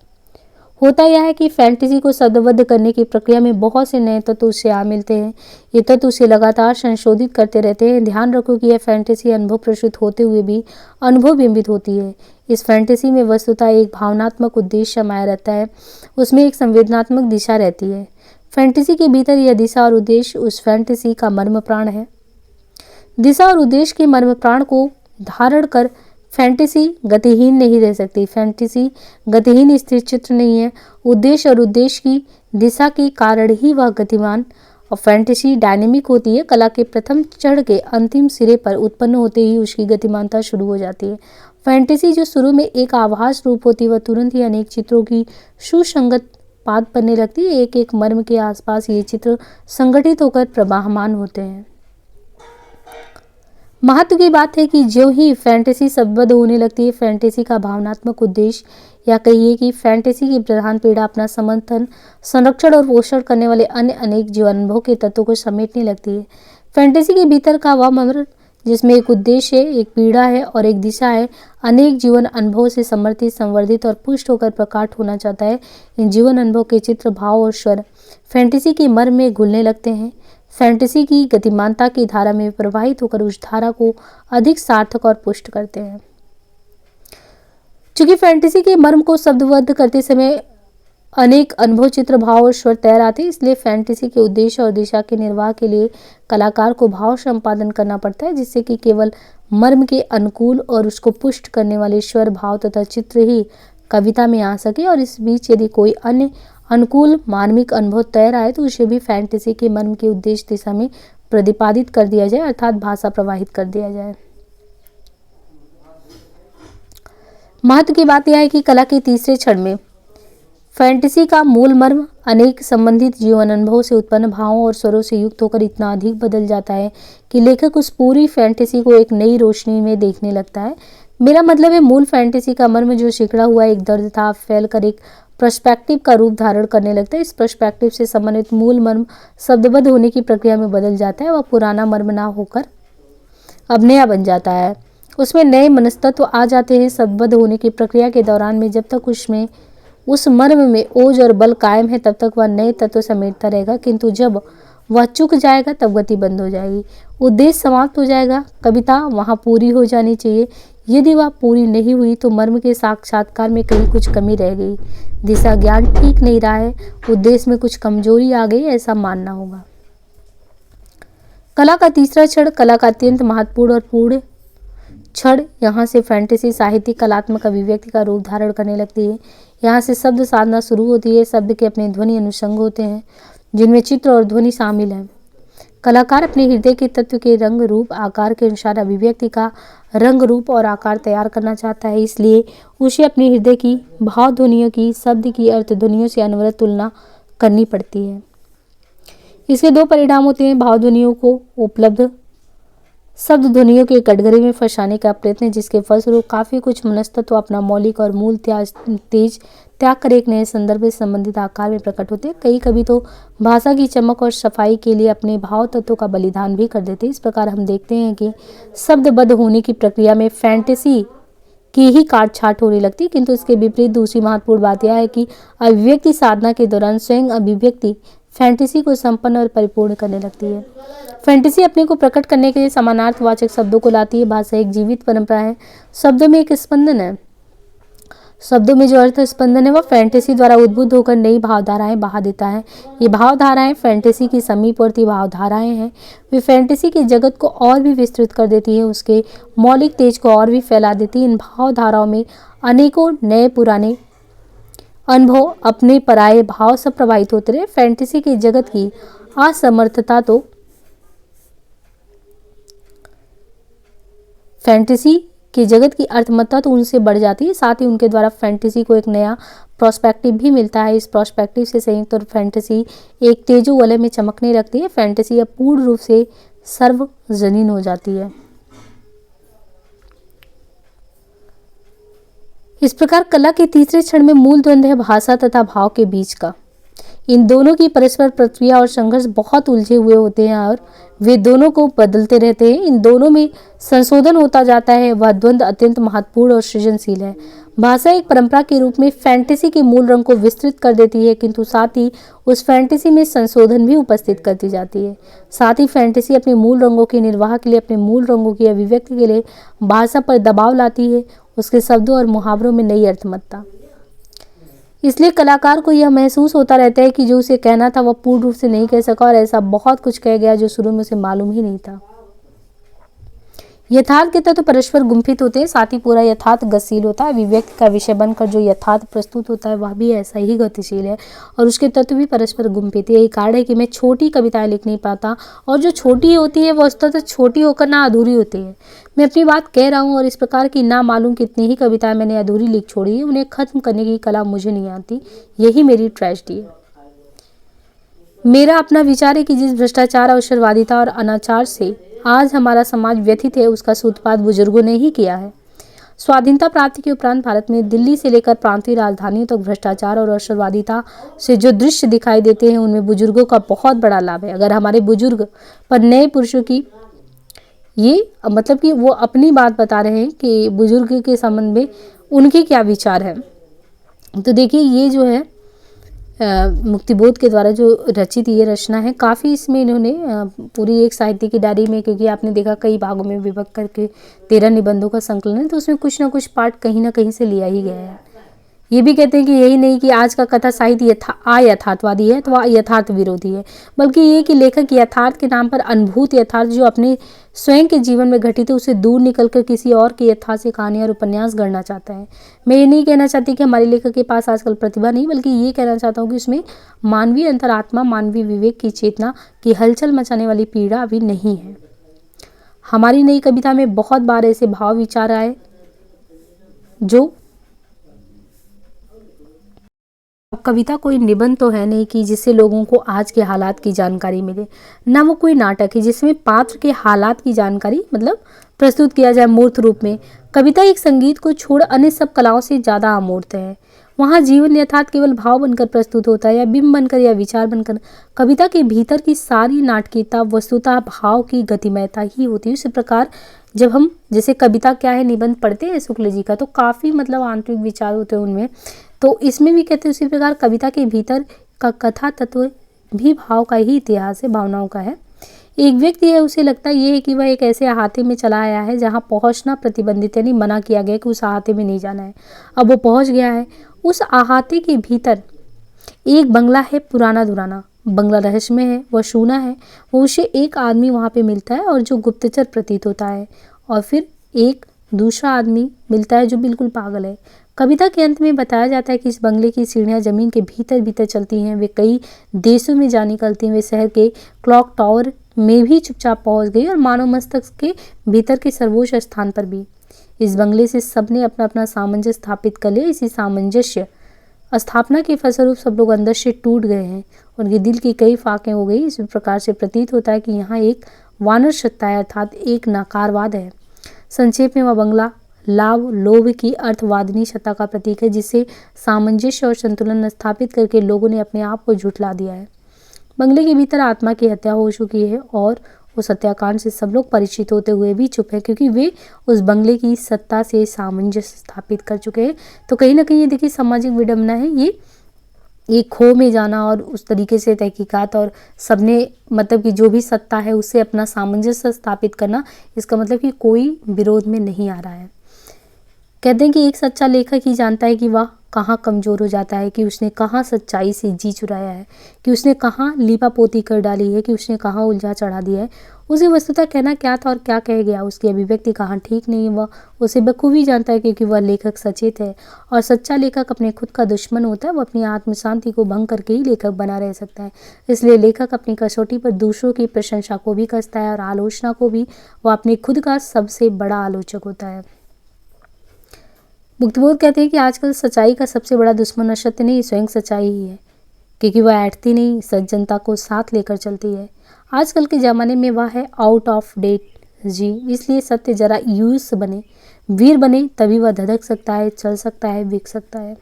होता यह है कि फैंटेसी को शब्दबद्ध करने की प्रक्रिया में बहुत से नए तत्व उसे आ मिलते हैं। ये तत्व उसे लगातार संशोधित करते रहते हैं। ध्यान रखो कि यह फैंटेसी अनुभव प्रस्तुत होते हुए भी अनुभव बिंबित होती है। इस फैंटेसी में वस्तुतः एक भावनात्मक उद्देश्य समाया रहता है, उसमें एक संवेदनात्मक दिशा रहती है। फैंटेसी के भीतर यह दिशा और उद्देश्य उस फैंटेसी का मर्म प्राण है। दिशा और उद्देश्य के मर्म प्राण को धारण कर फैंटेसी गतिहीन नहीं रह सकती। फैंटेसी गतिहीन स्थिर चित्र नहीं है। उद्देश्य और उद्देश्य की दिशा के कारण ही वह गतिमान और फैंटेसी डायनेमिक होती है। कला के प्रथम चढ़ के अंतिम सिरे पर उत्पन्न होते ही उसकी गतिमानता शुरू हो जाती है। फैंटेसी जो शुरू में एक आभास रूप होती है, वह तुरंत ही अनेक चित्रों की सुसंगत पाद बनने लगती है। एक एक मर्म के आसपास ये चित्र संगठित होकर प्रवाहमान होते हैं। महत्व की बात है कि जो ही फैंटेसी शब्दबद्ध होने लगती है, फैंटेसी का भावनात्मक उद्देश्य या कहिए कि फैंटेसी की प्रधान पीड़ा अपना समर्थन, संरक्षण और पोषण करने वाले अन्य अनेक जीवनानुभव के तत्वों को समेटने लगती है। फैंटेसी के भीतर का वह मर्म जिसमें एक उद्देश्य है, एक पीड़ा है और एक दिशा है, अनेक जीवन अनुभव से समर्थित, संवर्धित और पुष्ट होकर प्रकट होना चाहता है। इन जीवन अनुभव के चित्र, भाव और स्वर फैंटेसी के मर्म में घुलने लगते हैं। फैंटेसी की गतिमानता की धारा में प्रवाहित होकर उस धारा को अधिक सार्थक और पुष्ट करते हैं। चूंकि फैंटेसी के मर्म को शब्दबद्ध करते समय अनेक अनुभव, चित्र, भाव और स्वर तैयार आते हैं, इसलिए फैंटेसी के उद्देश्य और दिशा के निर्वाह के लिए कलाकार को भाव संपादन करना पड़ता है, जिससे कि केवल मर्म के अनुकूल और उसको पुष्ट करने वाले स्वर, भाव तथा चित्र ही कविता में आ सके। और इस बीच यदि कोई अन्य अनुकूल मार्मिक अनुभव तैयार आए तो उसे भी फैंटेसी के मर्म के उद्देश्य दिशा में प्रतिपादित कर दिया जाए, अर्थात भाषा प्रवाहित कर दिया जाए। महत्व की बात यह है कि कला के तीसरे क्षण में फैंटेसी का मूल मर्म अनेक संबंधित जीवन अनुभवों से उत्पन्न भावों और स्वरों से युक्त होकर इतना अधिक बदल जाता है कि लेखक उस पूरी फैंटेसी को एक नई रोशनी में देखने लगता है। मेरा मतलब है, मूल फैंटेसी का मर्म जो सिकड़ा हुआ एक दर्द था, फैलकर एक पर्सपेक्टिव का रूप धारण करने लगता है। इस पर्सपेक्टिव से संबंधित मूल मर्म शब्दबद्ध होने की प्रक्रिया में बदल जाता है। वह पुराना मर्म ना होकर अब नया बन जाता है। उसमें नए मनस्तत्व आ जाते हैं। शब्दबद्ध होने की प्रक्रिया के दौरान में जब तक उसमें उस मर्म में ओज और बल कायम है, तब तक वह नए तत्व समेटता रहेगा, किंतु जब वह चुक जाएगा तब गति बंद हो जाएगी, उद्देश्य समाप्त हो जाएगा। कविता वहाँ पूरी हो जानी चाहिए। यदि वह पूरी नहीं हुई तो मर्म के साक्षात्कार में कहीं कुछ कमी रह गई, दिशा ज्ञान ठीक नहीं रहा है, उद्देश्य में कुछ कमजोरी आ गई, ऐसा मानना होगा। कला का तीसरा क्षण, कला का अत्यंत महत्वपूर्ण और पूर्ण क्षण, यहाँ से फैंटेसी साहित्यिक कलात्मक अभिव्यक्ति का रूप धारण करने लगती है। यहाँ से शब्द साधना शुरू होती है। शब्द के अपने ध्वनि अनुषंग होते हैं, जिनमें चित्र और ध्वनि शामिल है। कलाकार अपने हृदय के तत्व के रंग, रूप, आकार के अनुसार अभिव्यक्ति का रंग, रूप और आकार तैयार करना चाहता है, इसलिए उसे अपने हृदय की भाव ध्वनियों की शब्द की अर्थ ध्वनियों से अनवरत तुलना करनी पड़ती है। इसके दो परिणाम होते हैं, भाव ध्वनियों को उपलब्ध शब्द ध्वनियों के कटघरे में फंसाने का प्रयत्न, जिसके फलस्वरूप काफी कुछ मनस्तत्व अपना मौलिक और मूल तेज त्याग कर एक नए संदर्भ से संबंधित आकार में प्रकट होते हैं। कई कभी तो भाषा की चमक और सफाई के लिए अपने भाव तत्वों का बलिदान भी कर देते हैं। इस प्रकार हम देखते हैं कि शब्दबद्ध होने की प्रक्रिया में फैंटेसी की ही काट छाट होने लगती है, किंतु इसके विपरीत दूसरी महत्वपूर्ण बात यह है कि अभिव्यक्ति साधना के दौरान स्वयं अभिव्यक्ति फैंटेसी को संपन्न और परिपूर्ण करने लगती है। फैंटेसी अपने को प्रकट करने के लिए समानार्थवाचक शब्दों को लाती है। भाषा एक जीवित परंपरा है, शब्दों में एक स्पंदन है। शब्दों में जो अर्थ स्पंदन है वह फैंटेसी द्वारा उद्बुद्ध होकर नई भावधाराएं बहा देता है। ये भावधाराएं फैंटेसी की समीपवर्ती भावधाराएं हैं। वे फैंटेसी के जगत को और भी विस्तृत कर देती है, उसके मौलिक तेज को और भी फैला देती है। इन भावधाराओं में अनेकों नए पुराने अनुभव, अपने पराये भाव सब प्रभावित होते रहे। फैंटेसी के जगत की असमर्थता तो फैंटेसी के जगत की अर्थमत्ता तो उनसे बढ़ जाती है, साथ ही उनके द्वारा फैंटेसी को एक नया प्रोस्पेक्टिव भी मिलता है। इस प्रोस्पेक्टिव से संयुक्त और फैंटेसी एक तेजो वलय में चमकने लगती है। फैंटेसी अब पूर्ण रूप से सर्वजनीन हो जाती है। इस प्रकार कला के तीसरे क्षण में मूल द्वंद्व है भाषा तथा भाव के बीच का। इन दोनों की परस्पर प्रक्रिया और संघर्ष बहुत उलझे हुए होते हैं और वे दोनों को बदलते रहते हैं। इन दोनों में संशोधन होता जाता है। वह द्वंद्व अत्यंत महत्वपूर्ण और सृजनशील है। भाषा एक परंपरा के रूप में फैंटेसी के मूल रंग को विस्तृत कर देती है, किंतु साथ ही उस फैंटेसी में संशोधन भी उपस्थित करती जाती है। साथ ही फैंटेसी अपने मूल रंगों के निर्वाह के लिए, अपने मूल रंगों की अभिव्यक्ति के लिए भाषा पर दबाव लाती है, उसके शब्दों और मुहावरों में नई अर्थमत्ता। इसलिए कलाकार को यह महसूस होता रहता है कि जो उसे कहना था वह पूर्ण रूप से नहीं कह सका और ऐसा बहुत कुछ कह गया जो शुरू में उसे मालूम ही नहीं था। यथार्थ के तत्व परस्पर गुंफित होते हैं, साथ ही पूरा यथार्थ गतिशील होता है। अभिव्यक्ति का विषय बनकर जो यथार्थ प्रस्तुत होता है वह भी ऐसा ही गतिशील है और उसके तत्व भी परस्पर गुंफित है। यही कारण है कि मैं छोटी कविताएं लिख नहीं पाता और जो छोटी होती है वह वस्तुतः छोटी होकर ना अधूरी होती है। मैं अपनी बात कह रहा हूँ और इस प्रकार की ना मालूम कितनी ही कविताएं मैंने अधूरी लिख छोड़ी है, उन्हें खत्म करने की कला मुझे नहीं आती। यही मेरी ट्रेजेडी है। मेरा अपना विचार है कि जिस भ्रष्टाचार, अवसरवादिता और अनाचार से आज हमारा समाज व्यथित है, उसका सूत्रपात बुजुर्गों ने ही किया है। स्वाधीनता प्राप्ति के उपरांत भारत में दिल्ली से लेकर प्रांतीय राजधानियों तक भ्रष्टाचार और अवसरवादिता से जो दृश्य दिखाई देते हैं उनमें बुजुर्गों का बहुत बड़ा लाभ है। अगर हमारे बुजुर्ग पर नए पुरुषों की ये मतलब कि वो अपनी बात बता रहे हैं कि बुजुर्ग के संबंध में उनके क्या विचार है, तो देखिए ये जो है मुक्तिबोध के द्वारा जो रचित ये रचना है, काफ़ी इसमें इन्होंने पूरी एक साहित्य की डायरी में, क्योंकि आपने देखा कई भागों में विभक्त करके 13 निबंधों का संकलन है, तो उसमें कुछ ना कुछ पार्ट कहीं ना कहीं से लिया ही गया है। ये भी कहते हैं कि यही नहीं कि आज का कथा साहित्य अयथार्थवादी है तो यथार्थ विरोधी है, बल्कि ये कि लेखक यथार्थ के नाम पर अनुभूत यथार्थ जो अपने स्वयं के जीवन में घटित है उसे दूर निकलकर किसी और के यथार्थ से कहानी और उपन्यास गढ़ना चाहता है। मैं ये नहीं कहना चाहती कि हमारे लेखक के पास आजकल प्रतिभा नहीं, बल्कि ये कहना चाहता हूँ कि उसमें मानवीय अंतरात्मा, मानवीय विवेक की चेतना की हलचल मचाने वाली पीड़ा अभी नहीं है। हमारी नई कविता में बहुत बार ऐसे भाव विचार आए जो कविता कोई निबंध तो है नहीं कि जिससे लोगों को आज के हालात की जानकारी मिले, ना वो कोई नाटक है जिसमें पात्र के हालात की जानकारी मतलब प्रस्तुत किया जाए मूर्त रूप में। कविता एक संगीत को छोड़ अन्य सब कलाओं से ज़्यादा अमूर्त है। वहाँ जीवन यथार्थ केवल भाव बनकर प्रस्तुत होता है या बिंब बनकर या विचार बनकर। कविता के भीतर की सारी नाटकीयता वस्तुतः भाव की गतिमयता ही होती है। इसी प्रकार जब हम जैसे कविता क्या है निबंध पढ़ते हैं शुक्ल जी का, तो काफ़ी मतलब आंतरिक विचार होते हैं उनमें, तो इसमें भी कहते हैं उसी प्रकार कविता के भीतर का कथा तत्व भी भाव का ही इतिहास है, भावनाओं का है। एक व्यक्ति है, उसे लगता ये है कि वह एक ऐसे अहाते में चला आया है जहाँ पहुँचना प्रतिबंधित, यानी मना किया गया कि उस अहाते में नहीं जाना है। अब वो पहुँच गया है। उस अहाते के भीतर एक बंगला है पुराना दुराना, बंगला रहस्यमय है, वह सूना है। वो उसे एक आदमी वहाँ पे मिलता है और जो गुप्तचर प्रतीत होता है, और फिर एक दूसरा आदमी मिलता है जो बिल्कुल पागल है। कविता के अंत में बताया जाता है कि इस बंगले की सीढ़ियाँ जमीन के भीतर भीतर चलती हैं। वे कई देशों में जा निकलती हैं। वे शहर के क्लॉक टावर में भी चुपचाप पहुंच गई और मानव मस्तिष्क के भीतर के सर्वोच्च स्थान पर भी। इस बंगले से सबने अपना अपना सामंजस्य स्थापित कर लिया। इसी सामंजस्य स्थापना के फलस्वरूप सब लोग अंदर से टूट गए हैं, उनके दिल की कई फाकें हो गई। इस प्रकार से प्रतीत होता है कि यहाँ एक वानर सत्ता है, अर्थात एक नकारवाद है। संक्षेप में वह बंगला लाभ लोभ की अर्थवादिनी सत्ता का प्रतीक है, जिससे सामंजस्य और संतुलन स्थापित करके लोगों ने अपने आप को झुठला दिया है। बंगले के भीतर आत्मा की हत्या हो चुकी है और उस हत्याकांड से सब लोग परिचित होते हुए भी चुप है, क्योंकि वे उस बंगले की सत्ता से सामंजस्य स्थापित कर चुके हैं। तो कहीं ना कहीं ये देखिए सामाजिक विडंबना है, ये खो में जाना और उस तरीके से तहकीकात और सबने मतलब कि जो भी सत्ता है उससे अपना सामंजस्य स्थापित करना, इसका मतलब कि कोई विरोध में नहीं आ रहा है। कहते हैं कि एक सच्चा लेखक ही जानता है कि वह कहाँ कमज़ोर हो जाता है, कि उसने कहाँ सच्चाई से जी चुराया है, कि उसने कहाँ लीपापोती कर डाली है, कि उसने कहाँ उलझा चढ़ा दिया है। उसे वस्तुतः कहना क्या था और क्या कह गया, उसकी अभिव्यक्ति कहाँ ठीक नहीं है, वह उसे बखूबी जानता है, क्योंकि वह लेखक सचेत है। और सच्चा लेखक अपने खुद का दुश्मन होता है। वह अपनी आत्म शांति को भंग करके ही लेखक बना रह सकता है। इसलिए लेखक अपनी कसौटी पर दूसरों की प्रशंसा को भी कसता है और आलोचना को भी। वह अपने खुद का सबसे बड़ा आलोचक होता है। मुक्तिबोध कहते हैं कि आजकल सच्चाई का सबसे बड़ा दुश्मन असत्य नहीं, स्वयं सच्चाई ही है, क्योंकि वह ऐठती नहीं, सज्जनता को साथ लेकर चलती है। आजकल के ज़माने में वह है आउट ऑफ डेट जी, इसलिए सत्य जरा यूज बने। वीर बने तभी वह धधक सकता है, चल सकता है, बिक सकता है।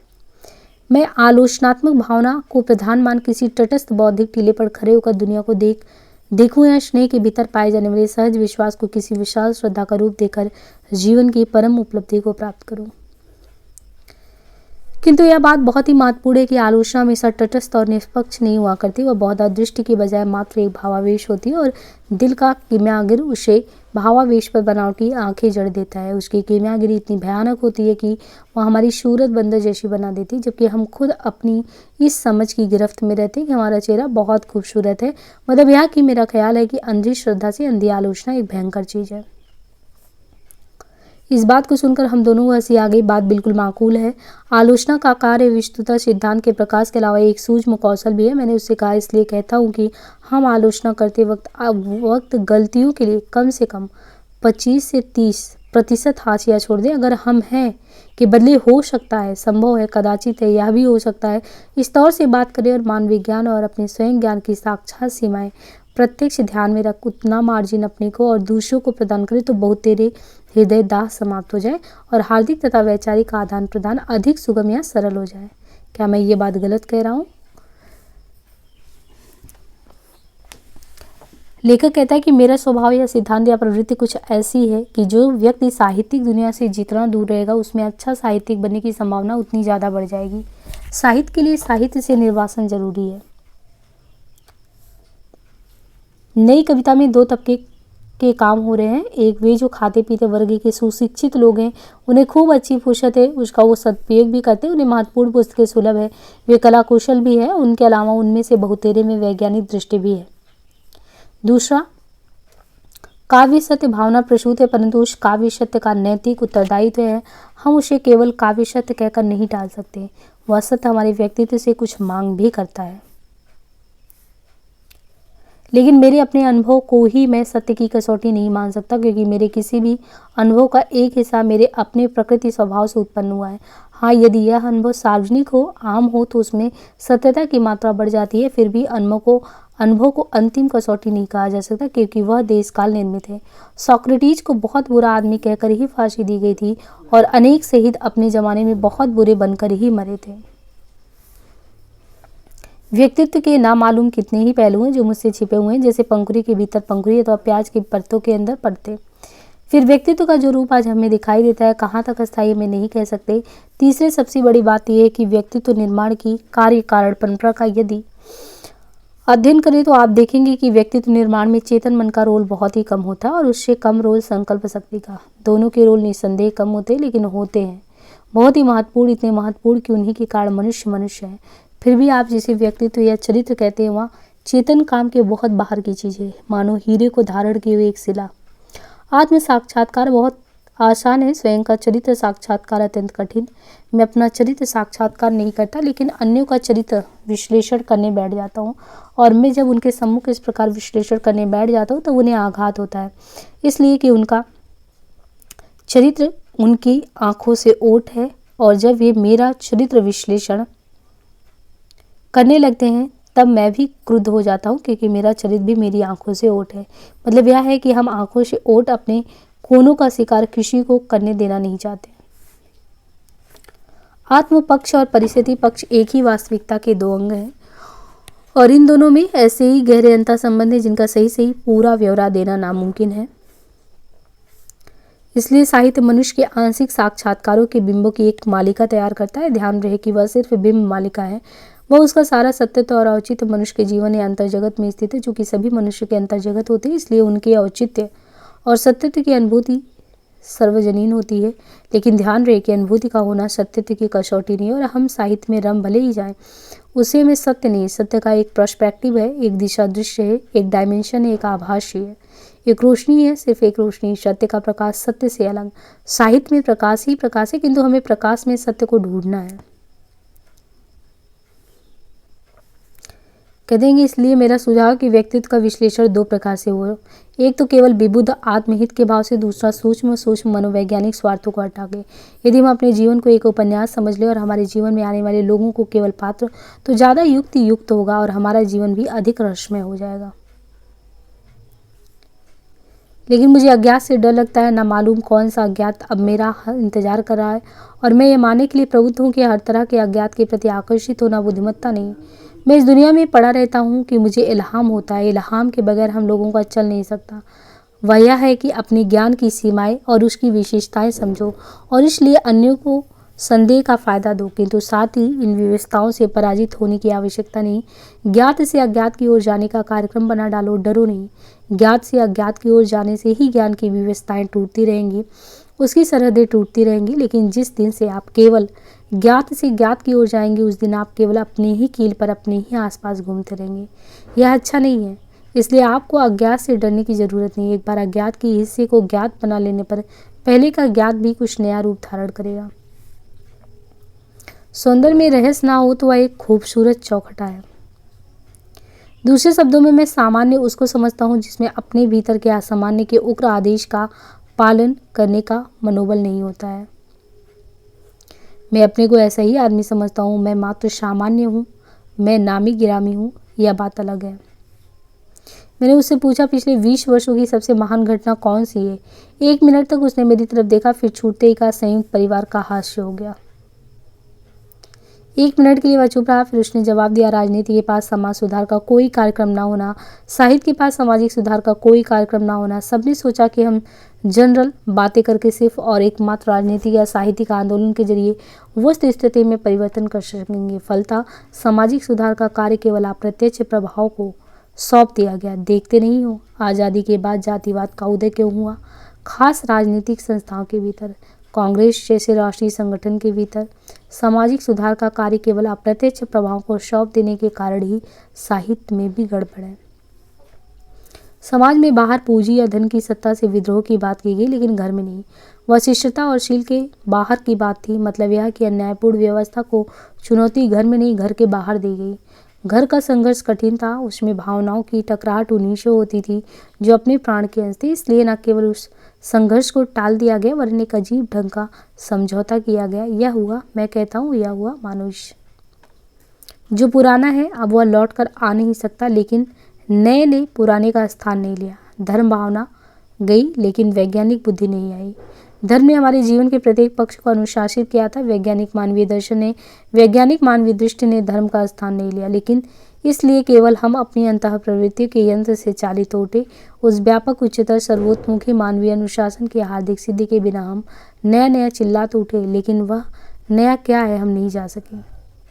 मैं आलोचनात्मक भावना को प्रधान मान किसी तटस्थ बौद्धिक टीले पर खड़े होकर दुनिया को देखूं या स्नेह के भीतर पाए जाने वाले सहज विश्वास को किसी विशाल श्रद्धा का रूप देकर जीवन की परम उपलब्धि को प्राप्त करूं। किंतु यह बात बहुत ही महत्वपूर्ण है कि आलोचना हमेशा तटस्थ और निष्पक्ष नहीं हुआ करती। वह बहुधा दृष्टि की बजाय मात्र एक भावावेश होती है और दिल का किमियागिर उसे भावावेश पर बनावटी आंखें जड़ देता है। उसकी किमियागिरी इतनी भयानक होती है कि वह हमारी सूरत बंदर जैसी बना देती है, जबकि हम खुद अपनी इस समझ की गिरफ्त में रहते हैं कि हमारा चेहरा बहुत खूबसूरत है। मतलब यह कि मेरा ख्याल है कि अंधी श्रद्धा से अंधी आलोचना एक भयंकर चीज़ है। इस बात को सुनकर हम दोनों को हंसी आ गई। बात बिल्कुल माकूल है। आलोचना का कार्य विस्तृत सिद्धांत के प्रकाश के अलावा एक सूक्ष्म कौशल भी है। मैंने उससे कहा, इसलिए कहता हूँ कि हम आलोचना करते वक्त गलतियों के लिए कम से कम 25 से 30% हाशिया छोड़ दें। अगर हम हैं कि बदले हो सकता है, संभव है, कदाचित है, यह भी हो सकता है, इस तौर से बात करें और मानवीय ज्ञान और अपने स्वयं ज्ञान की साक्षात सीमाएं प्रत्यक्ष ध्यान में रख उतना मार्जिन अपने को और दूसरों को प्रदान करें तो बहुत तेरे हृदय दाह समाप्त हो जाए और हार्दिक तथा वैचारिक आदान प्रदान अधिक सुगम या सरल हो जाए। क्या मैं ये बात गलत कह रहा हूँ? लेखक कहता है कि मेरा स्वभाव या सिद्धांत या प्रवृत्ति कुछ ऐसी है कि जो व्यक्ति साहित्यिक दुनिया से जितना दूर रहेगा उसमें अच्छा साहित्यिक बनने की संभावना उतनी ज़्यादा बढ़ जाएगी। साहित्य के लिए साहित्य से निर्वासन जरूरी है। नई कविता में दो तबके के काम हो रहे हैं। एक वे जो खाते पीते वर्ग के सुशिक्षित लोग हैं, उन्हें खूब अच्छी फुर्सत है, उसका वो सदुपयोग भी करते हैं, उन्हें महत्वपूर्ण पुस्तकें सुलभ है, वे कला कुशल भी है, उनके अलावा उनमें से बहुतेरे में वैज्ञानिक दृष्टि भी है। दूसरा, काव्य सत्य भावना प्रसूत है, परंतु उस काव्य सत्य का नैतिक उत्तरदायित्व है। हम उसे केवल काव्य सत्य कहकर नहीं टाल सकते। वह सत्य हमारे व्यक्तित्व से कुछ मांग भी करता है। लेकिन मेरे अपने अनुभव को ही मैं सत्य की कसौटी नहीं मान सकता, क्योंकि मेरे किसी भी अनुभव का एक हिस्सा मेरे अपने प्रकृति स्वभाव से उत्पन्न हुआ है। हाँ, यदि यह अनुभव सार्वजनिक हो, आम हो, तो उसमें सत्यता की मात्रा बढ़ जाती है। फिर भी अनुभव को अंतिम कसौटी नहीं कहा जा सकता, क्योंकि वह देश काल निर्मित है। सॉक्रेटिस को बहुत बुरा आदमी कहकर ही फांसी दी गई थी और अनेक शहीद अपने जमाने में बहुत बुरे बनकर ही मरे थे। व्यक्तित्व के नामालूम कितने ही पहलू हैं जो मुझसे छिपे हुए हैं, जैसे पंखुड़ी के भीतर पंखुड़ी अथवा प्याज की परतों के अंदर परतें। फिर व्यक्तित्व का जो रूप आज हमें दिखाई देता है कहाँ तक अस्थायी में नहीं कह सकते। तीसरे सबसे बड़ी बात यह है कि व्यक्तित्व निर्माण की कार्य कारण परंपरा का यदि अध्ययन करें तो आप देखेंगे कि व्यक्तित्व निर्माण में चेतन मन का रोल बहुत ही कम होता है और उससे कम रोल संकल्प शक्ति का। दोनों के रोल निस्संदेह कम होते हैं, लेकिन होते हैं बहुत ही महत्वपूर्ण, इतने महत्वपूर्ण कि उन्हीं के कारण मनुष्य है। फिर भी आप जिसे व्यक्तित्व या चरित्र कहते हैं वह चेतन काम के बहुत बाहर की चीज़ है, मानो हीरे को धारण किए हुए एक शिला। आत्म साक्षात्कार बहुत आसान है, स्वयं का चरित्र साक्षात्कार अत्यंत कठिन। मैं अपना चरित्र साक्षात्कार नहीं करता, लेकिन अन्यों का चरित्र विश्लेषण करने बैठ जाता हूँ, और मैं जब उनके सम्मुख इस प्रकार विश्लेषण करने बैठ जाता हूँ तो उन्हें आघात होता है, इसलिए कि उनका चरित्र उनकी आंखों से ओट है। और जब वे मेरा चरित्र विश्लेषण करने लगते हैं तब मैं भी क्रुद्ध हो जाता हूँ, क्योंकि मेरा चरित्र भी मेरी आंखों से ओट है। मतलब यह है कि हम आंखों से ओट अपने कोनों का शिकार किसी को करने देना नहीं चाहते। आत्म पक्ष और परिस्थिति पक्ष एक ही वास्तविकता के दो अंग हैं, और इन दोनों में ऐसे ही गहरे अंतर संबंध है जिनका सही पूरा ब्यौरा देना नामुमकिन है। इसलिए साहित्य मनुष्य के आंशिक साक्षात्कारों के बिंबों की एक मालिका तैयार करता है। ध्यान रहे कि वह सिर्फ बिंब मालिका है, वह उसका सारा सत्यत्व और औचित्य मनुष्य के जीवन या अंतर जगत में स्थित है, जो कि सभी मनुष्य के अंतर जगत होते हैं, इसलिए उनके औचित्य और सत्यत्व की अनुभूति सर्वजनीन होती है। लेकिन ध्यान रहे कि अनुभूति का होना सत्यत्व की कसौटी नहीं है, और हम साहित्य में रम भले ही जाएं, उसे में सत्य नहीं। सत्य का एक पर्सपेक्टिव है, एक दिशा दृश्य है, एक डायमेंशन है, एक आभास है, एक रोशनी है, सिर्फ एक रोशनी। सत्य का प्रकाश सत्य से अलग। साहित्य में प्रकाश ही प्रकाश है, किंतु हमें प्रकाश में सत्य को ढूंढना है। कह देंगे इसलिए मेरा सुझाव कि व्यक्तित्व का विश्लेषण दो प्रकार से हो, एक तो केवल विबुद्ध आत्महित के भाव से, दूसरा सूक्ष्म मनोवैज्ञानिक स्वार्थों को हटा के। यदि हम अपने जीवन को एक उपन्यास समझ लें और हमारे जीवन में आने वाले लोगों को केवल पात्र, तो ज़्यादा युक्त होगा और हमारा जीवन भी अधिक रसमय हो जाएगा। लेकिन मुझे अज्ञात से डर लगता है, ना मालूम कौन सा अज्ञात अब मेरा इंतजार कर रहा है। और मैं ये मानने के लिए प्रवृत्त हूँ कि हर तरह के अज्ञात के प्रति आकर्षित होना बुद्धिमत्ता नहीं। मैं इस दुनिया में पड़ा रहता हूँ कि मुझे इल्हाम होता है। इल्हाम के बगैर हम लोगों का चल नहीं सकता। वह यह है कि अपने ज्ञान की सीमाएं और उसकी विशेषताएं समझो और इसलिए अन्यों को संदेह का फायदा दो, किंतु साथ ही इन व्यवस्थाओं से पराजित होने की आवश्यकता नहीं। ज्ञात से अज्ञात की ओर जाने का कार्यक्रम बना डालो, डरो नहीं। ज्ञात से अज्ञात की ओर जाने से ही ज्ञान की व्यवस्थाएं टूटती रहेंगी, उसकी सरहदें टूटती रहेंगी। लेकिन जिस दिन से आप केवल ज्ञात से ज्ञात की ओर जाएंगे, उस दिन आप केवल अपने ही कील पर अपने ही आसपास घूमते रहेंगे। यह अच्छा नहीं है। इसलिए आपको अज्ञात से डरने की जरूरत नहीं। एक बार अज्ञात के हिस्से को ज्ञात बना लेने पर पहले का ज्ञात भी कुछ नया रूप धारण करेगा। सौंदर्य में रहस्य ना हो तो वह एक खूबसूरत चौखटा है। दूसरे शब्दों में मैं सामान्य उसको समझता हूँ जिसमें अपने भीतर के असामान्य के उग्र आदेश का पालन करने का मनोबल नहीं होता है। मैं अपने को ऐसा ही आदमी समझता हूँ। मैं मात्र सामान्य हूँ, मैं नामी गिरामी हूँ, यह बात अलग है। मैंने उससे पूछा, पिछले 20 वर्षों की सबसे महान घटना कौन सी है? 1 मिनट तक उसने मेरी तरफ देखा, फिर छूटते ही कहा, संयुक्त परिवार का हास्य हो गया। 1 मिनट के लिए वह चुप रहा, फिर उसने जवाब दिया, राजनीति के पास समाज सुधार का कोई कार्यक्रम ना होना, साहित्य के पास सामाजिक सुधार का कोई कार्यक्रम ना होना। सबने सोचा कि हम जनरल बातें करके सिर्फ और एकमात्र राजनीति या साहित्यिक आंदोलन के जरिए वस्तु स्थिति में परिवर्तन कर सकेंगे। फलतः सामाजिक सुधार का कार्य केवल अप्रत्यक्ष प्रभाव को सौंप दिया गया। देखते नहीं हो, आज़ादी के बाद जातिवाद का उदय क्यों हुआ? खास राजनीतिक संस्थाओं के भीतर, कांग्रेस जैसे राष्ट्रीय संगठन के भीतर सामाजिक सुधार का कार्य केवल अप्रत्यक्ष प्रभाव को सौंप देने के कारण ही साहित्य में भी गड़बड़ है। समाज में बाहर पूंजी या धन की सत्ता से विद्रोह की बात की गई, लेकिन घर में नहीं। वह शिष्टता और शील के बाहर की बात थी। मतलब यह कि अन्यायपूर्ण व्यवस्था को चुनौती घर में नहीं, घर के बाहर दी गई। घर का संघर्ष कठिन था, उसमें भावनाओं की टकराहट उन्नीस होती थी जो अपने प्राण के अंश थे। इसलिए न केवल उस संघर्ष को टाल दिया गया, वरन एक अजीब ढंग का समझौता किया गया। यह हुआ, मैं कहता हूँ, यह हुआ मनुष्य जो पुराना है अब वह लौट कर आ नहीं सकता, लेकिन नए ने पुराने का स्थान नहीं लिया। धर्म भावना गई, लेकिन वैज्ञानिक बुद्धि नहीं आई। धर्म ने हमारे जीवन के प्रत्येक पक्ष को अनुशासित किया था। वैज्ञानिक मानवीय दृष्टि ने धर्म का स्थान नहीं लिया, लेकिन इसलिए केवल हम अपनी अंतः प्रवृत्ति के यंत्र से चालित होते। उस व्यापक उच्चतर सर्वोत्मुखी मानवीय अनुशासन की हार्दिक सिद्धि के बिना हम नया नया चिल्लाते उठे, लेकिन वह नया क्या है हम नहीं जा सके।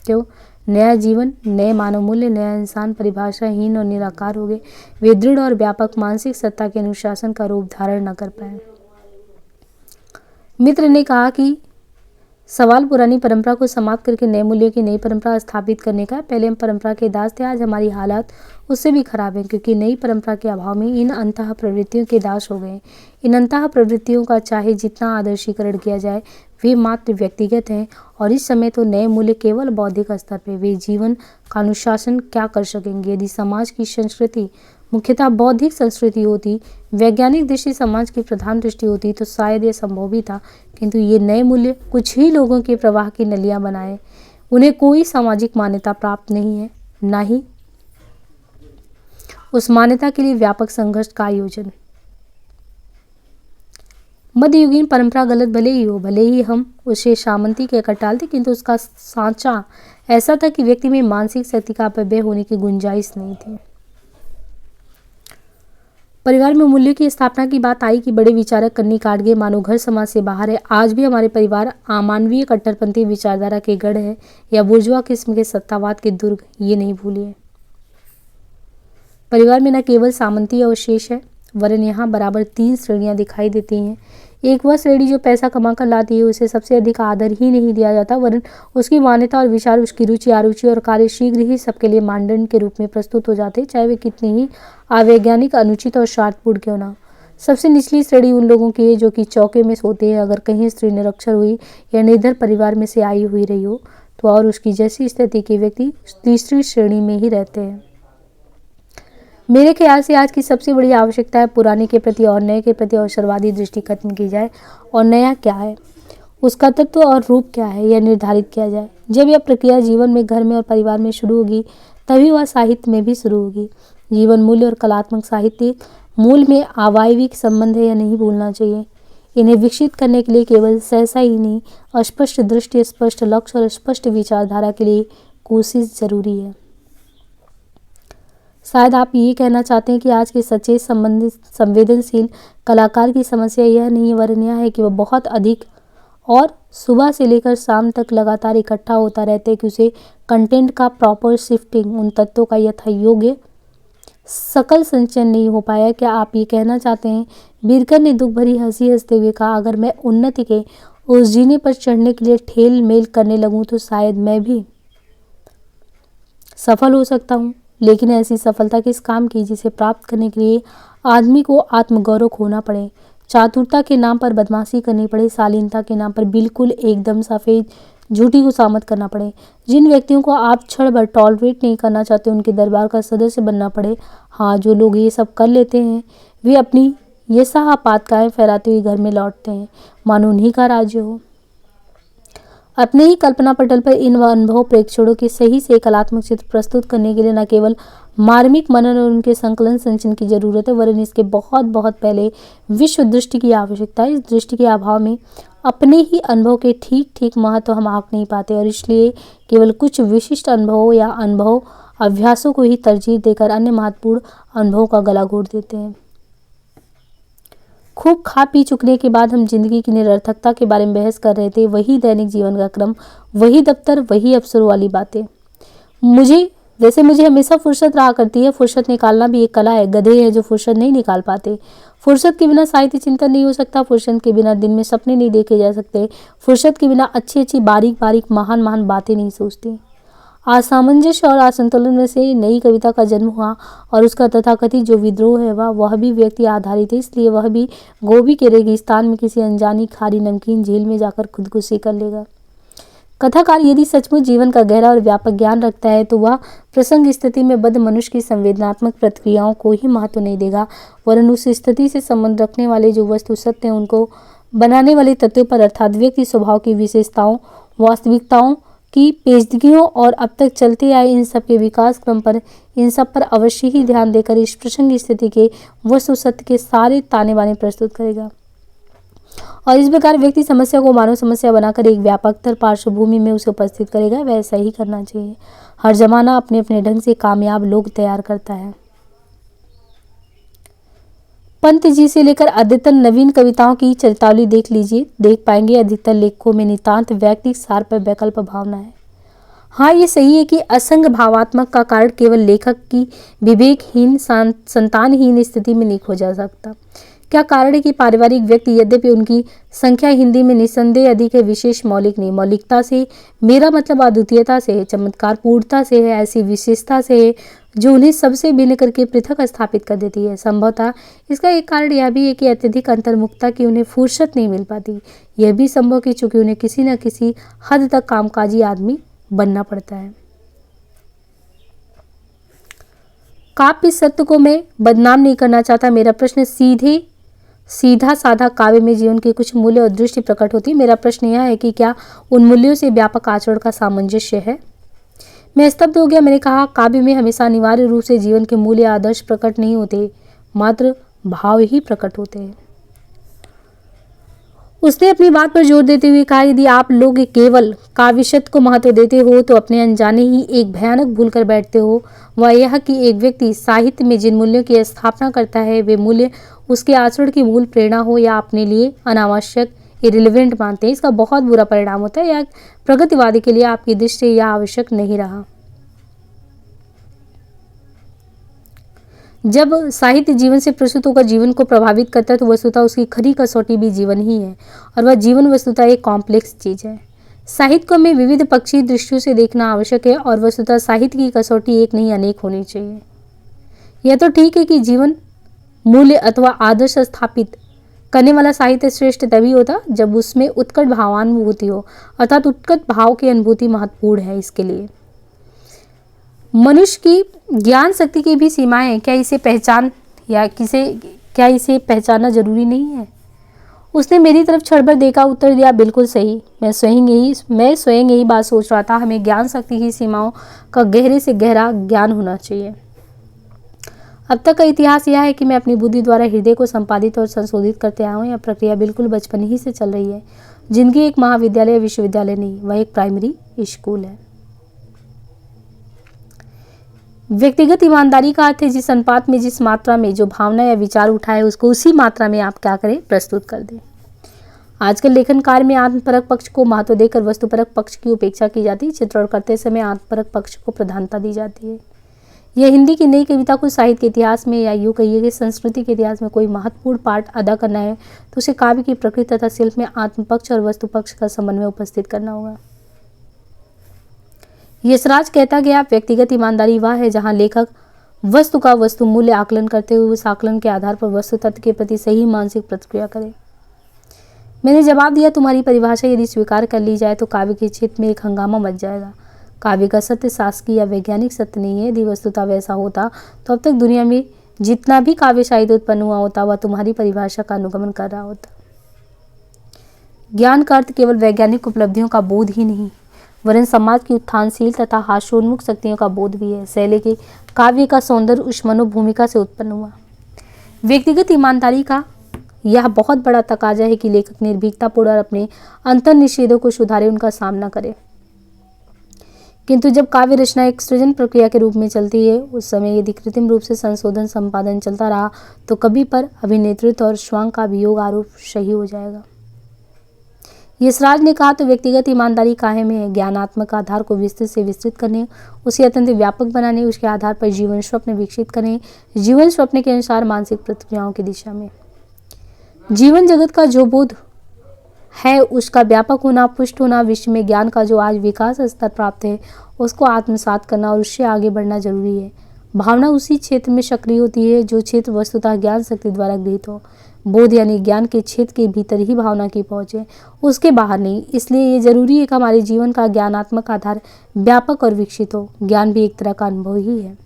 क्यों? नया जीवन, नए मानव मूल्य, नया इंसान परिभाषाहीन और निराकार हो गए। वे दृढ़ और व्यापक मानसिक सत्ता के अनुशासन का रूप धारण न कर पाए। मित्र ने कहा कि सवाल पुरानी परंपरा को समाप्त करके नए मूल्यों की नई परंपरा स्थापित करने का है। पहले हम परंपरा के दास थे, आज हमारी हालात उससे भी खराब है, क्योंकि नई परंपरा के अभाव में इन अंतः प्रवृत्तियों के दास हो गए। इन अंतः प्रवृत्तियों का चाहे जितना आदर्शीकरण किया जाए, वे मात्र व्यक्तिगत हैं, और इस समय तो नए मूल्य केवल बौद्धिक स्तर पर। वे जीवन का अनुशासन क्या कर सकेंगे? यदि समाज की संस्कृति मुख्यतः बौद्धिक संस्कृति होती, वैज्ञानिक दृष्टि समाज की प्रधान दृष्टि होती, तो शायद यह संभव भी था। किंतु ये नए मूल्य कुछ ही लोगों के प्रवाह की नलियां बनाए। उन्हें कोई सामाजिक मान्यता प्राप्त नहीं है, ना ही उस मान्यता के लिए व्यापक संघर्ष का आयोजन। मध्ययुगीन परंपरा गलत भले ही हो, भले ही हम उसे सामंती कहकर टालते, किंतु उसका सांचा ऐसा था कि व्यक्ति में मानसिक शक्ति का अपव्यय होने की गुंजाइश नहीं थी। परिवार में मूल्यों की स्थापना की बात आई कि बड़े विचारक कन्नी काट गए, मानो घर समाज से बाहर है। आज भी हमारे परिवार अमानवीय कट्टरपंथी विचारधारा के गढ़ है या बुर्जुआ किस्म के सत्तावाद के दुर्ग, ये नहीं भूलिए। परिवार में न केवल सामंती अवशेष है, वरन यहाँ बराबर 3 श्रेणियां दिखाई देती हैं। एक वह श्रेणी जो पैसा कमा कर लाती है, उसे सबसे अधिक आदर ही नहीं दिया जाता, वरन उसकी मान्यता और विचार, उसकी रुचि, अरुचि और कार्य शीघ्र ही सबके लिए मानदंड के रूप में प्रस्तुत हो जाते, चाहे वे कितनी ही अवैज्ञानिक, अनुचित और स्वार्थपूर्ण क्यों ना। सबसे निचली श्रेणी उन लोगों की है जो कि चौके में सोते हैं। अगर कहीं स्त्री निरक्षर हुई या निर्धन परिवार में से आई हुई रही हो, तो और उसकी जैसी स्थिति के व्यक्ति तीसरी श्रेणी में ही रहते हैं। मेरे ख्याल से आज की सबसे बड़ी आवश्यकता है पुराने के प्रति और नए के प्रति अवसरवादी दृष्टि खत्म की जाए, और नया क्या है, उसका तत्व और रूप क्या है, यह निर्धारित किया जाए। जब यह प्रक्रिया जीवन में, घर में और परिवार में शुरू होगी, तभी वह साहित्य में भी शुरू होगी। जीवन मूल्य और कलात्मक साहित्य मूल में अवायविक संबंध है, या नहीं भूलना चाहिए। इन्हें विकसित करने के लिए केवल सहसा ही नहीं, स्पष्ट दृष्टि, स्पष्ट लक्ष्य और स्पष्ट विचारधारा के लिए कोशिश जरूरी है। शायद आप ये कहना चाहते हैं कि आज के सचेत संबंधित संवेदनशील कलाकार की समस्या यह नहीं वरन यह है कि वह बहुत अधिक और सुबह से लेकर शाम तक लगातार इकट्ठा होता रहता है कि उसे कंटेंट का प्रॉपर शिफ्टिंग, उन तत्वों का यथा योग्य सकल संचयन नहीं हो पाया। क्या आप ये कहना चाहते हैं? बीरकर ने दुख भरी हंसी हंसते हुए कहा, अगर मैं उन्नति के उस जीने पर चढ़ने के लिए ठेल मेल करने लगूं तो शायद मैं भी सफल हो सकता हूं, लेकिन ऐसी सफलता किस काम की जिसे प्राप्त करने के लिए आदमी को आत्मगौरव खोना पड़े, चातुरता के नाम पर बदमाशी करनी पड़े, शालीनता के नाम पर बिल्कुल एकदम सफेद झूठी खुशामद करना पड़े। जिन व्यक्तियों को आप क्षण भर टॉलरेट नहीं करना चाहते उनके दरबार का सदस्य बनना पड़े। हाँ, जो लोग ये सब कर लेते हैं वे अपनी ये आपातकाएं फैलाते हुए घर में लौटते हैं मानो उन्हीं का राज्य हो। अपने ही कल्पना पटल पर इन अनुभव प्रेक्षणों के सही से कलात्मक चित्र प्रस्तुत करने के लिए न केवल मार्मिक मनन और उनके संकलन संचन की जरूरत है वरन इसके बहुत बहुत पहले विश्व दृष्टि की आवश्यकता है। इस दृष्टि के अभाव में अपने ही अनुभव के ठीक ठीक महत्व हम आंक नहीं पाते और इसलिए केवल कुछ विशिष्ट अनुभवों या अनुभव अभ्यासों को ही तरजीह देकर अन्य महत्वपूर्ण अनुभवों का गला घोट देते हैं। खूब खा पी चुकने के बाद हम जिंदगी की निरर्थकता के बारे में बहस कर रहे थे। वही दैनिक जीवन का क्रम, वही दफ्तर, वही अफसरों वाली बातें। मुझे हमेशा फुर्सत रहा करती है। फुर्सत निकालना भी एक कला है। गधे हैं जो फुर्सत नहीं निकाल पाते। फुर्सत के बिना साहित्य चिंतन नहीं हो सकता। फुर्सत के बिना दिन में सपने नहीं देखे जा सकते। फुर्सत के बिना अच्छी अच्छी बारीक बारीक महान महान बातें नहीं सोचती। असामंजस्य और असंतुलन में से नई कविता का जन्म हुआ और उसका तथाकथित जो विद्रोह है वह भी व्यक्ति आधारित है। इसलिए वह भी गोभी के रेगिस्तान में किसी अनजानी खारी नमकीन झील में जाकर खुदकुशी कर लेगा। कथाकार यदि सचमुच जीवन का गहरा और व्यापक ज्ञान रखता है तो वह प्रसंग स्थिति में बद्ध मनुष्य की संवेदनात्मक प्रतिक्रियाओं को ही महत्व नहीं देगा वरन उस स्थिति से संबंध रखने वाले जो वस्तु सत्य हैं उनको बनाने वाले तत्वों पर अर्थात व्यक्ति स्वभाव की विशेषताओं, वास्तविकताओं की पेचीदगियों और अब तक चलते आए इन सब के विकास क्रम पर, इन सब पर अवश्य ही ध्यान देकर इस प्रसंग स्थिति के वस्तु सत्य के सारे ताने बाने प्रस्तुत करेगा। और इस प्रकार व्यक्ति समस्या को मानव समस्या बनाकर एक व्यापकतर पार्श्वभूमि में उसे उपस्थित करेगा। वैसा ही करना चाहिए। हर जमाना अपने अपने ढंग से कामयाब लोग तैयार करता है। पंत जी से लेकर अद्यतन नवीन कविताओं की चरितावली देख लीजिए, देख पाएंगे अधिकतर लेखकों में नितांत वैयक्तिक सार पर वैकल्प भावना है। हाँ, ये सही है कि असंग भावात्मक का कारण केवल लेखक की विवेकहीन संतानहीन स्थिति में नहीं खोजा सकता। क्या कारण है कि पारिवारिक व्यक्ति यद्यपि उनकी संख्या हिंदी में निस्संदेह अधिक है, विशेष मौलिक नहीं। मौलिकता से मेरा मतलब अद्वितीयता से है, चमत्कारपूर्णता से है, ऐसी विशेषता से है जो उन्हें सबसे भिन्न करके पृथक स्थापित कर देती है। संभवतः इसका एक कारण यह भी है कि अत्यधिक अंतर्मुखता की उन्हें फुर्सत नहीं मिल पाती। यह भी संभव कि चूंकि उन्हें किसी न किसी हद तक कामकाजी आदमी बनना पड़ता है। काव्य सत्य को मैं बदनाम नहीं करना चाहता। मेरा प्रश्न सीधा साधा काव्य में जीवन के कुछ मूल्य और दृष्टि प्रकट होती है। मेरा प्रश्न यह है कि क्या उन मूल्यों से व्यापक आचरण का सामंजस्य है? मैं स्तब्ध हो गया। मैंने कहा, काव्य में हमेशा अनिवार्य रूप से जीवन के मूल्य आदर्श प्रकट नहीं होते, मात्र भाव ही प्रकट होते हैं। उसने अपनी बात पर जोर देते हुए कहा, यदि आप लोग केवल काव्यशत को महत्व देते हो तो अपने अनजाने ही एक भयानक भूल कर बैठते हो। वह यह कि एक व्यक्ति साहित्य में जिन मूल्यों की स्थापना करता है वे मूल्य उसके आचरण की मूल प्रेरणा हो या अपने लिए अनावश्यक इरिलेवेंट मानते हैं। इसका बहुत बुरा परिणाम होता है। या प्रगतिवादी के लिए आपकी दृष्टि यह आवश्यक नहीं रहा। जब साहित्य जीवन से प्रस्तुत होकर जीवन को प्रभावित करता है तो वस्तुतः उसकी खरी कसौटी भी जीवन ही है और वह जीवन वस्तुतः एक कॉम्प्लेक्स चीज है। साहित्य को हमें विविध पक्षी दृष्टियों से देखना आवश्यक है और वस्तुतः साहित्य की कसौटी एक नहीं अनेक होनी चाहिए। यह तो ठीक है कि जीवन मूल्य अथवा आदर्श स्थापित करने वाला साहित्य श्रेष्ठ तभी होता जब उसमें उत्कट भावानुभूति हो, अर्थात उत्कट भाव की अनुभूति महत्वपूर्ण है। इसके लिए मनुष्य की ज्ञान शक्ति की भी सीमाएं हैं। क्या इसे पहचानना जरूरी नहीं है? उसने मेरी तरफ क्षणभर देखा, उत्तर दिया, बिल्कुल सही। मैं स्वयं यही बात सोच रहा था। हमें ज्ञान शक्ति की सीमाओं का गहरे से गहरा ज्ञान होना चाहिए। अब तक का इतिहास यह है कि मैं अपनी बुद्धि द्वारा हृदय को संपादित और संशोधित करते आया हूँ। यह प्रक्रिया बिल्कुल बचपन ही से चल रही है। जिंदगी एक महाविद्यालय या विश्वविद्यालय नहीं, वह एक प्राइमरी स्कूल है। व्यक्तिगत ईमानदारी का अर्थ है जिस अनुपात में, जिस मात्रा में जो भावना या विचार उठाए उसको उसी मात्रा में आप क्या करें, प्रस्तुत कर दें। आजकल लेखन कार्य में आत्मपरक पक्ष को महत्व देकर वस्तुपरक पक्ष की उपेक्षा की जाती है। चित्रण करते समय आत्मपरक पक्ष को प्रधानता दी जाती है। यह हिंदी की नई कविता को साहित्य के इतिहास में या यूँ कहिए कि संस्कृति के इतिहास में कोई महत्वपूर्ण पार्ट अदा करना है तो उसे काव्य की प्रकृति तथा शिल्प में आत्मपक्ष और वस्तुपक्ष का समन्वय उपस्थित करना होगा। यशराज कहता गया, व्यक्तिगत ईमानदारी वह है जहाँ लेखक वस्तु का वस्तु मूल्य आकलन करते हुए उस आकलन के आधार पर वस्तु तत्व के प्रति सही मानसिक प्रतिक्रिया करे। मैंने जवाब दिया, तुम्हारी परिभाषा यदि स्वीकार कर ली जाए तो काव्य के क्षेत्र में एक हंगामा मच जाएगा। काव्य का सत्य शासकीय या वैज्ञानिक सत्य नहीं है। यदि वस्तुतः वैसा होता तो अब तक दुनिया में जितना भी काव्य साहित्य उत्पन्न हुआ होता वह तुम्हारी परिभाषा का अनुगमन कर रहा होता। ज्ञान का अर्थ केवल वैज्ञानिक उपलब्धियों का बोध ही नहीं, वरन समाज की उत्थानशील तथा हास्योन्मुख शक्तियों का बोध भी है। शैली के काव्य का सौंदर्य उस मनोभूमिका से उत्पन्न हुआ। व्यक्तिगत ईमानदारी का यह बहुत बड़ा तकाजा है कि लेखक निर्भीकतापूर्ण और अपने अंतर्निषेधों को सुधारे, उनका सामना करे। किंतु जब काव्य रचना एक सृजन प्रक्रिया के रूप में चलती है, उस समय यदि कृत्रिम रूप से संशोधन संपादन चलता रहा तो कभी पर अभिनेतृत्व और स्वांग का अभियोग आरोप सही हो जाएगा। यशराज ने कहा, तो व्यक्तिगत ईमानदारी काहे में है? ज्ञानात्मक आधार को विस्तृत से विस्तृत करने, उसे अत्यंत व्यापक बनाने, उसके आधार पर जीवन स्वप्न विकसित करने, जीवन स्वप्न के अनुसार मानसिक प्रतिक्रियाओं की दिशा में। जीवन जगत का जो बोध है उसका व्यापक होना, पुष्ट होना, विश्व में ज्ञान का जो आज विकास स्तर प्राप्त है उसको आत्मसात करना और उससे आगे बढ़ना जरूरी है। भावना उसी क्षेत्र में सक्रिय होती है जो क्षेत्र वस्तुतः ज्ञान शक्ति द्वारा गृहीत हो। बोध यानी ज्ञान के क्षेत्र के भीतर ही भावना की पहुंच है, उसके बाहर नहीं। इसलिए ये जरूरी है कि हमारे जीवन का ज्ञानात्मक आधार व्यापक और विकसित हो। ज्ञान भी एक तरह का अनुभव ही है।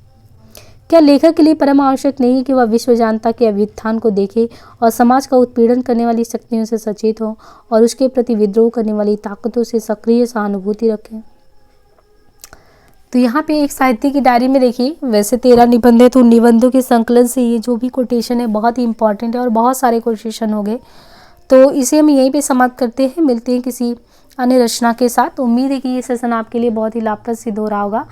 क्या लेखक के लिए परम आवश्यक नहीं है कि वह विश्व जानता के अभ्युत्थान को देखे और समाज का उत्पीड़न करने वाली शक्तियों से सचेत हो और उसके प्रति विद्रोह करने वाली ताकतों से सक्रिय सहानुभूति रखें? तो यहाँ पे एक साहित्य की डायरी में देखिए, वैसे 13 निबंध है तो निबंधों के संकलन से ये जो भी कोटेशन है बहुत ही इंपॉर्टेंट है और बहुत सारे कोटेशन हो गए। तो इसे हम यहीं पे समाप्त करते हैं। मिलते हैं किसी अन्य रचना के साथ। उम्मीद है कि ये सेशन आपके लिए बहुत ही लाभप्रद सिद्ध हो रहा होगा।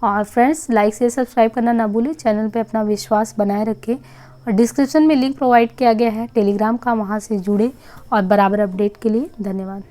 और फ्रेंड्स, लाइक से सब्सक्राइब करना ना भूलें। चैनल पे अपना विश्वास बनाए रखें और डिस्क्रिप्शन में लिंक प्रोवाइड किया गया है टेलीग्राम का, वहाँ से जुड़े और बराबर अपडेट के लिए धन्यवाद।